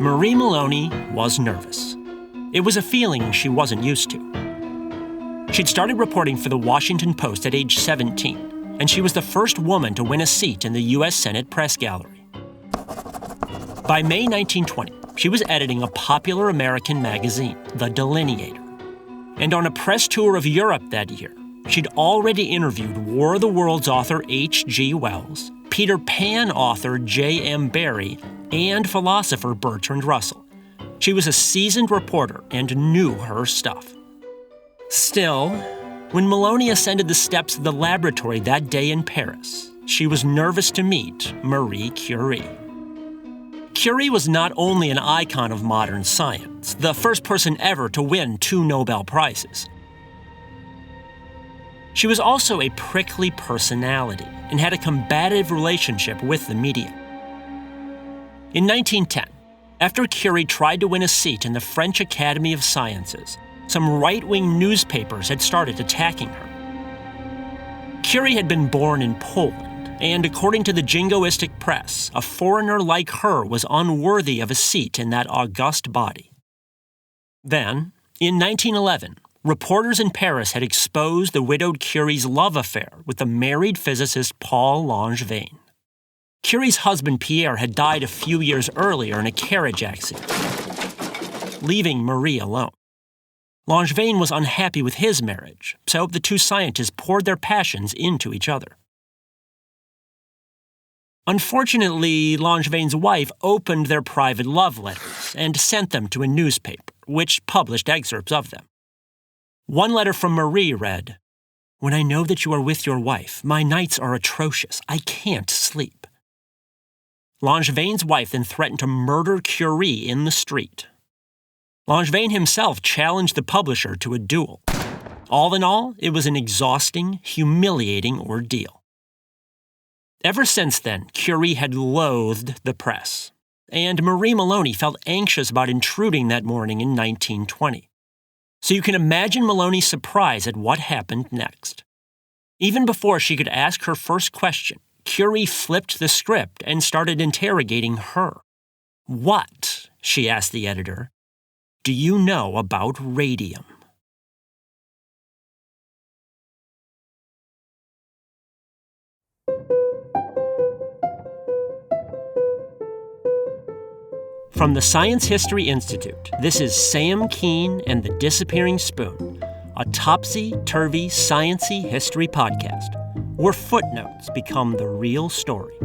Marie Maloney was nervous. It was a feeling she wasn't used to. She'd started reporting for the Washington Post at age 17, and she was the first woman to win a seat in the U.S. Senate press gallery. By May 1920, she was editing a popular American magazine, The Delineator. And on a press tour of Europe that year, she'd already interviewed War of the Worlds author H.G. Wells, Peter Pan author J.M. Barrie, and philosopher Bertrand Russell. She was a seasoned reporter and knew her stuff. Still, when Maloney ascended the steps of the laboratory that day in Paris, she was nervous to meet Marie Curie. Curie was not only an icon of modern science, the first person ever to win 2 Nobel Prizes. She was also a prickly personality and had a combative relationship with the media. In 1910, after Curie tried to win a seat in the French Academy of Sciences, some right-wing newspapers had started attacking her. Curie had been born in Poland, and according to the jingoistic press, a foreigner like her was unworthy of a seat in that august body. Then, in 1911, reporters in Paris had exposed the widowed Curie's love affair with the married physicist Paul Langevin. Curie's husband Pierre had died a few years earlier in a carriage accident, leaving Marie alone. Langevin was unhappy with his marriage, so the two scientists poured their passions into each other. Unfortunately, Langevin's wife opened their private love letters and sent them to a newspaper, which published excerpts of them. One letter from Marie read, "When I know that you are with your wife, my nights are atrocious. I can't sleep." Langevin's wife then threatened to murder Curie in the street. Langevin himself challenged the publisher to a duel. All in all, it was an exhausting, humiliating ordeal. Ever since then, Curie had loathed the press, and Marie Maloney felt anxious about intruding that morning in 1920. So you can imagine Maloney's surprise at what happened next. Even before she could ask her first question, Curie flipped the script and started interrogating her. "What," she asked the editor, "do you know about radium?" From the Science History Institute, this is Sam Keene and the Disappearing Spoon, a topsy-turvy, science-y history podcast, where footnotes become the real story.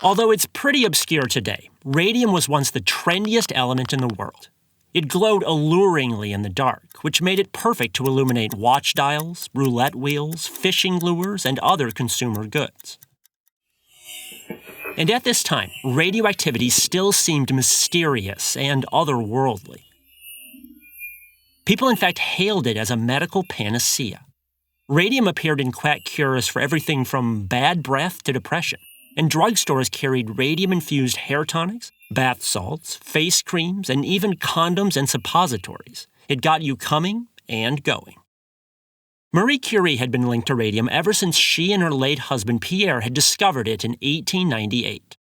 Although it's pretty obscure today, radium was once the trendiest element in the world. It glowed alluringly in the dark, which made it perfect to illuminate watch dials, roulette wheels, fishing lures, and other consumer goods. And at this time, radioactivity still seemed mysterious and otherworldly. People in fact hailed it as a medical panacea. Radium appeared in quack cures for everything from bad breath to depression, and drugstores carried radium-infused hair tonics, bath salts, face creams, and even condoms and suppositories. It got you coming and going. Marie Curie had been linked to radium ever since she and her late husband Pierre had discovered it in 1898.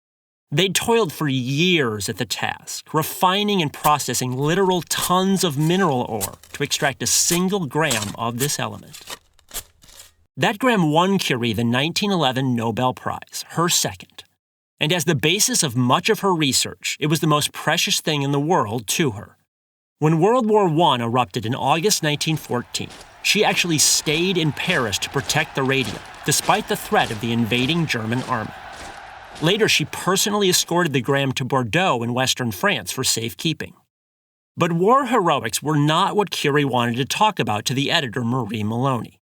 They'd toiled for years at the task, refining and processing literal tons of mineral ore to extract a single gram of this element. That gram won Curie the 1911 Nobel Prize, her second. And as the basis of much of her research, it was the most precious thing in the world to her. When World War I erupted in August 1914, she actually stayed in Paris to protect the radium, despite the threat of the invading German army. Later, she personally escorted the gram to Bordeaux in western France for safekeeping. But war heroics were not what Curie wanted to talk about to the editor Marie Maloney.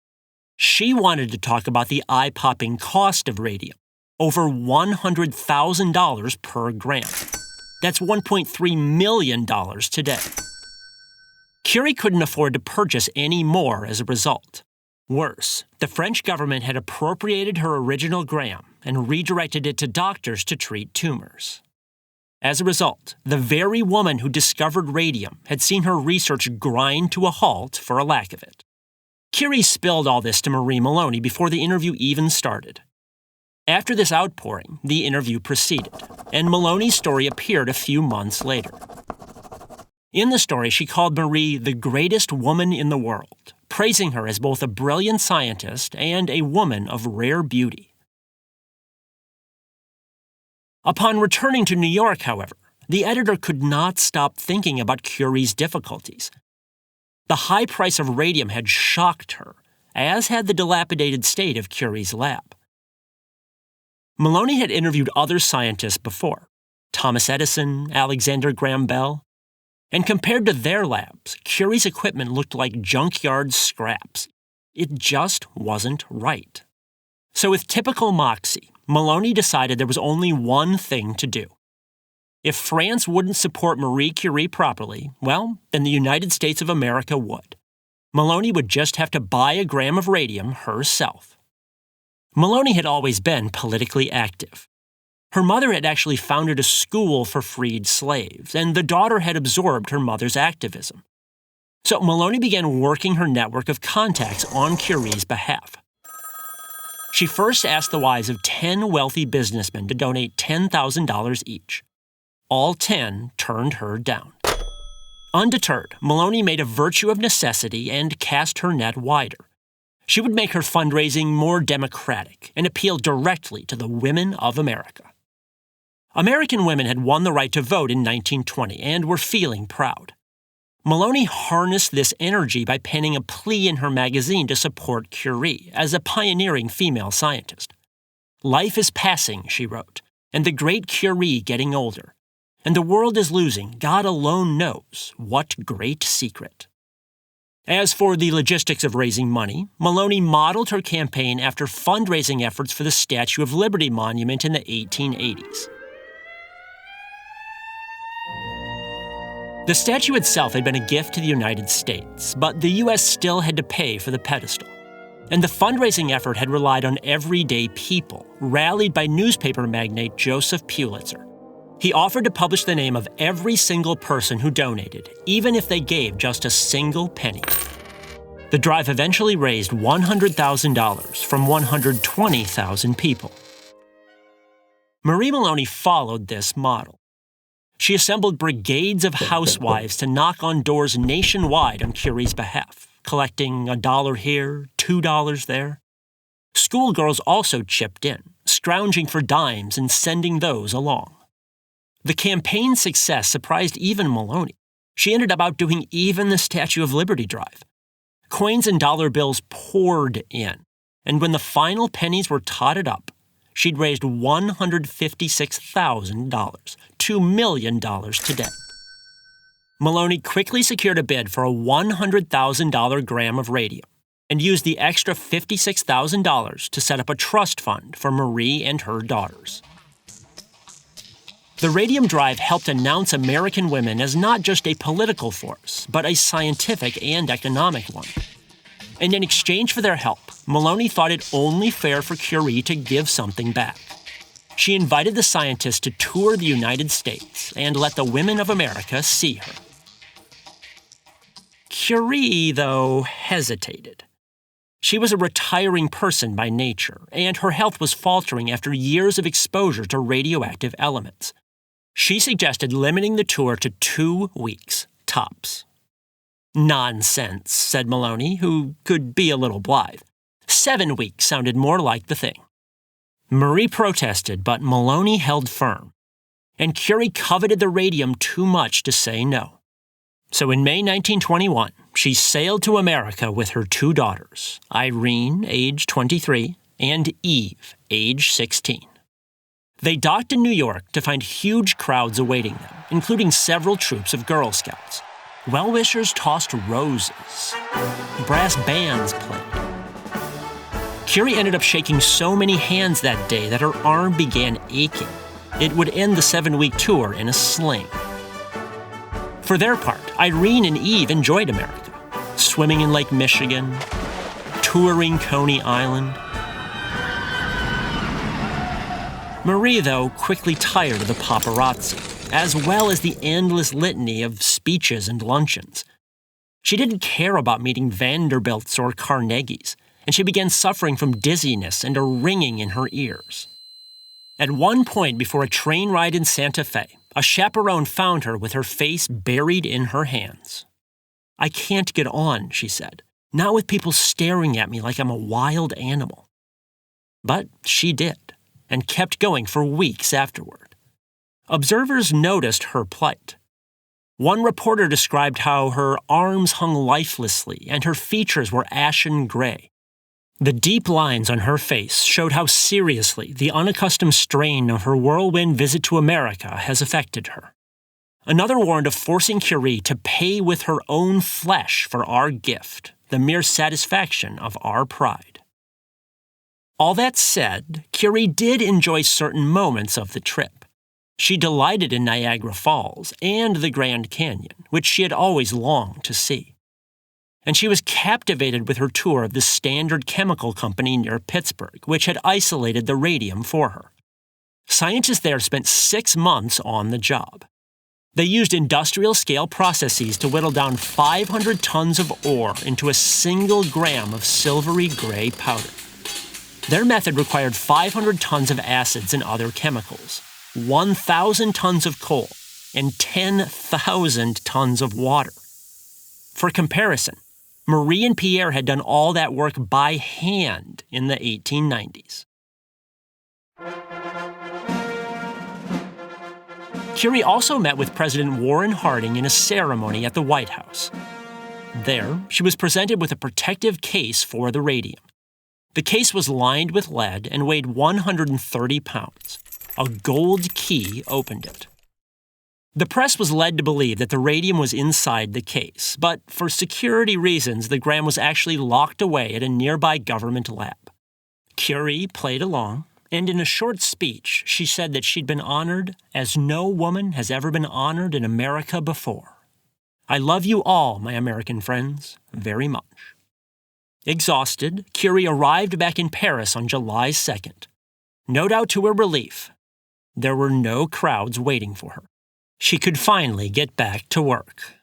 She wanted to talk about the eye-popping cost of radium, over $100,000 per gram. That's $1.3 million today. Curie couldn't afford to purchase any more as a result. Worse, the French government had appropriated her original gram and redirected it to doctors to treat tumors. As a result, the very woman who discovered radium had seen her research grind to a halt for a lack of it. Curie spilled all this to Marie Maloney before the interview even started. After this outpouring, the interview proceeded, and Maloney's story appeared a few months later. In the story, she called Marie the greatest woman in the world, praising her as both a brilliant scientist and a woman of rare beauty. Upon returning to New York, however, the editor could not stop thinking about Curie's difficulties. The high price of radium had shocked her, as had the dilapidated state of Curie's lab. Maloney had interviewed other scientists before, Thomas Edison, Alexander Graham Bell, and compared to their labs, Curie's equipment looked like junkyard scraps. It just wasn't right. So with typical moxie, Maloney decided there was only one thing to do. If France wouldn't support Marie Curie properly, well, then the United States of America would. Maloney would just have to buy a gram of radium herself. Maloney had always been politically active. Her mother had actually founded a school for freed slaves, and the daughter had absorbed her mother's activism. So Maloney began working her network of contacts on Curie's behalf. She first asked the wives of 10 wealthy businessmen to donate $10,000 each. All 10 turned her down. Undeterred, Maloney made a virtue of necessity and cast her net wider. She would make her fundraising more democratic and appeal directly to the women of America. American women had won the right to vote in 1920 and were feeling proud. Maloney harnessed this energy by penning a plea in her magazine to support Curie as a pioneering female scientist. "Life is passing," she wrote, "and the great Curie getting older. And the world is losing, God alone knows, what great secret." As for the logistics of raising money, Maloney modeled her campaign after fundraising efforts for the Statue of Liberty monument in the 1880s. The statue itself had been a gift to the United States, but the U.S. still had to pay for the pedestal. And the fundraising effort had relied on everyday people, rallied by newspaper magnate Joseph Pulitzer. He offered to publish the name of every single person who donated, even if they gave just a single penny. The drive eventually raised $100,000 from 120,000 people. Marie Maloney followed this model. She assembled brigades of housewives to knock on doors nationwide on Curie's behalf, collecting $1 here, $2 there. Schoolgirls also chipped in, scrounging for dimes and sending those along. The campaign's success surprised even Maloney. She ended up outdoing even the Statue of Liberty drive. Coins and dollar bills poured in, and when the final pennies were totted up, she'd raised $156,000, $2 million today. Maloney quickly secured a bid for a $100,000 gram of radium and used the extra $56,000 to set up a trust fund for Marie and her daughters. The radium drive helped announce American women as not just a political force, but a scientific and economic one. And in exchange for their help, Maloney thought it only fair for Curie to give something back. She invited the scientists to tour the United States and let the women of America see her. Curie, though, hesitated. She was a retiring person by nature, and her health was faltering after years of exposure to radioactive elements. She suggested limiting the tour to 2 weeks, tops. "Nonsense," said Maloney, who could be a little blithe. 7 weeks sounded more like the thing. Marie protested, but Maloney held firm, and Curie coveted the radium too much to say no. So in May 1921, she sailed to America with her 2 daughters, Irene, age 23, and Eve, age 16. They docked in New York to find huge crowds awaiting them, including several troops of Girl Scouts. Well-wishers tossed roses. Brass bands played. Curie ended up shaking so many hands that day that her arm began aching. It would end the 7-week tour in a sling. For their part, Irene and Eve enjoyed America, swimming in Lake Michigan, touring Coney Island. Marie, though, quickly tired of the paparazzi. as well as the endless litany of speeches and luncheons. She didn't care about meeting Vanderbilts or Carnegies, and she began suffering from dizziness and a ringing in her ears. At one point before a train ride in Santa Fe, a chaperone found her with her face buried in her hands. "I can't get on," she said, "not with people staring at me like I'm a wild animal." But she did, and kept going for weeks afterward. Observers noticed her plight. One reporter described how her arms hung lifelessly and her features were ashen gray. The deep lines on her face showed how seriously the unaccustomed strain of her whirlwind visit to America has affected her. Another warned of forcing Curie to pay with her own flesh for our gift, the mere satisfaction of our pride. All that said, Curie did enjoy certain moments of the trip. She delighted in Niagara Falls and the Grand Canyon, which she had always longed to see. And she was captivated with her tour of the Standard Chemical Company near Pittsburgh, which had isolated the radium for her. Scientists there spent 6 months on the job. They used industrial-scale processes to whittle down 500 tons of ore into a single gram of silvery gray powder. Their method required 500 tons of acids and other chemicals, 1,000 tons of coal, and 10,000 tons of water. For comparison, Marie and Pierre had done all that work by hand in the 1890s. Curie also met with President Warren Harding in a ceremony at the White House. There, she was presented with a protective case for the radium. The case was lined with lead and weighed 130 pounds. A gold key opened it. The press was led to believe that the radium was inside the case, but for security reasons, the gram was actually locked away at a nearby government lab. Curie played along, and in a short speech, she said that she'd been honored as no woman has ever been honored in America before. "I love you all, my American friends, very much." Exhausted, Curie arrived back in Paris on July 2nd. No doubt to her relief, there were no crowds waiting for her. She could finally get back to work.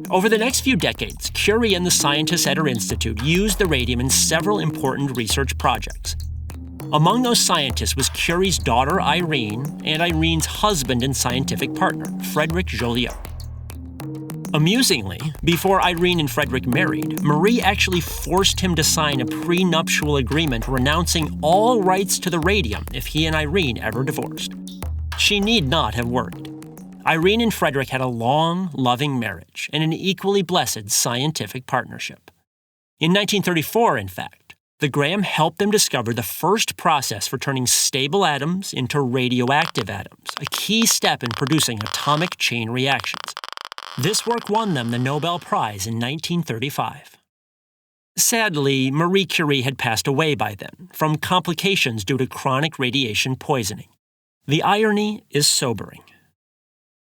Over the next few decades, Curie and the scientists at her institute used the radium in several important research projects. Among those scientists was Curie's daughter Irene and Irene's husband and scientific partner, Frederick Joliot. Amusingly, before Irene and Frederick married, Marie actually forced him to sign a prenuptial agreement renouncing all rights to the radium if he and Irene ever divorced. She need not have worried. Irene and Frederick had a long, loving marriage and an equally blessed scientific partnership. In 1934, in fact, the gram helped them discover the first process for turning stable atoms into radioactive atoms, a key step in producing atomic chain reactions. This work won them the Nobel Prize in 1935. Sadly, Marie Curie had passed away by then, from complications due to chronic radiation poisoning. The irony is sobering.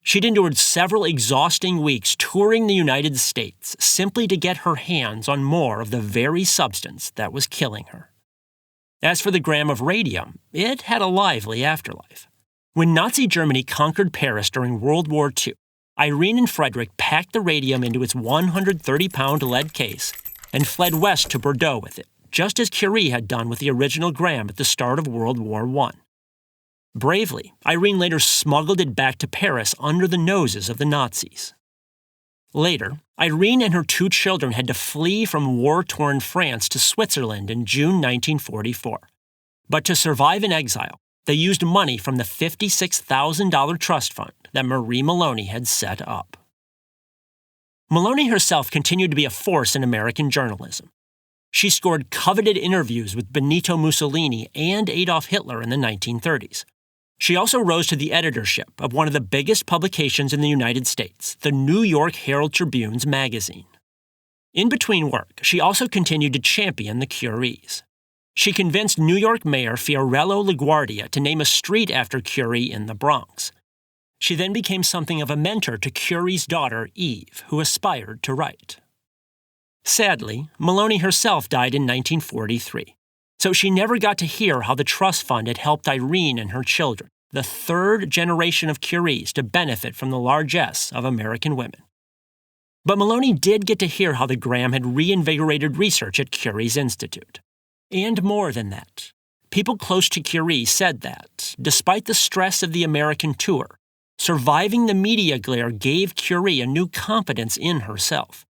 She'd endured several exhausting weeks touring the United States simply to get her hands on more of the very substance that was killing her. As for the gram of radium, it had a lively afterlife. When Nazi Germany conquered Paris during World War II, Irene and Frederick packed the radium into its 130-pound lead case and fled west to Bordeaux with it, just as Curie had done with the original gram at the start of World War I. Bravely, Irene later smuggled it back to Paris under the noses of the Nazis. Later, Irene and her 2 children had to flee from war-torn France to Switzerland in June 1944. But to survive in exile, they used money from the $56,000 trust fund that Marie Maloney had set up. Maloney herself continued to be a force in American journalism. She scored coveted interviews with Benito Mussolini and Adolf Hitler in the 1930s. She also rose to the editorship of one of the biggest publications in the United States, the New York Herald Tribune's magazine. In between work, she also continued to champion the Curies. She convinced New York Mayor Fiorello LaGuardia to name a street after Curie in the Bronx. She then became something of a mentor to Curie's daughter, Eve, who aspired to write. Sadly, Maloney herself died in 1943, so she never got to hear how the trust fund had helped Irene and her children, the third generation of Curies to benefit from the largesse of American women. But Maloney did get to hear how the Gram had reinvigorated research at Curie's Institute. And more than that, people close to Curie said that, despite the stress of the American tour, surviving the media glare gave Curie a new confidence in herself.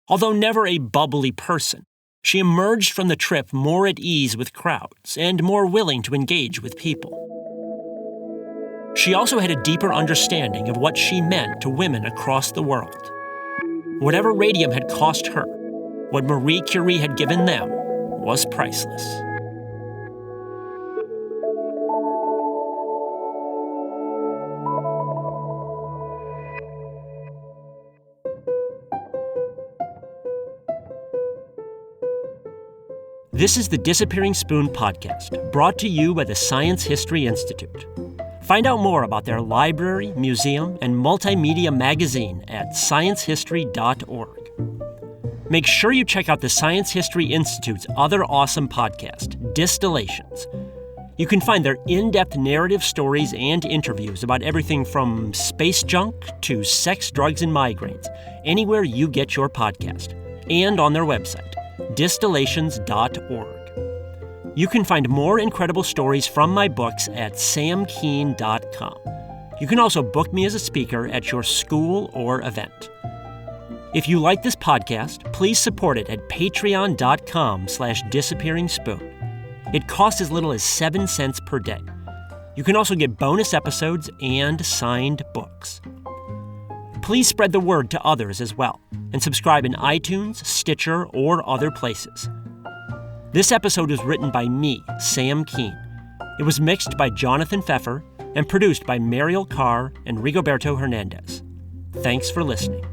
Although never a bubbly person, she emerged from the trip more at ease with crowds and more willing to engage with people. She also had a deeper understanding of what she meant to women across the world. Whatever radium had cost her, what Marie Curie had given them was priceless. This is the Disappearing Spoon podcast, brought to you by the Science History Institute. Find out more about their library, museum, and multimedia magazine at sciencehistory.org. Make sure you check out the Science History Institute's other awesome podcast, Distillations. You can find their in-depth narrative stories and interviews about everything from space junk to sex, drugs, and migraines, anywhere you get your podcast, and on their website, distillations.org. You can find more incredible stories from my books at samkeen.com. You can also book me as a speaker at your school or event. If you like this podcast, please support it at patreon.com/disappearingspoon. It costs as little as 7 cents per day. You can also get bonus episodes and signed books. Please spread the word to others as well, and subscribe in iTunes, Stitcher, or other places. This episode was written by me, Sam Keen. It was mixed by Jonathan Pfeffer and produced by Mariel Carr and Rigoberto Hernandez. Thanks for listening.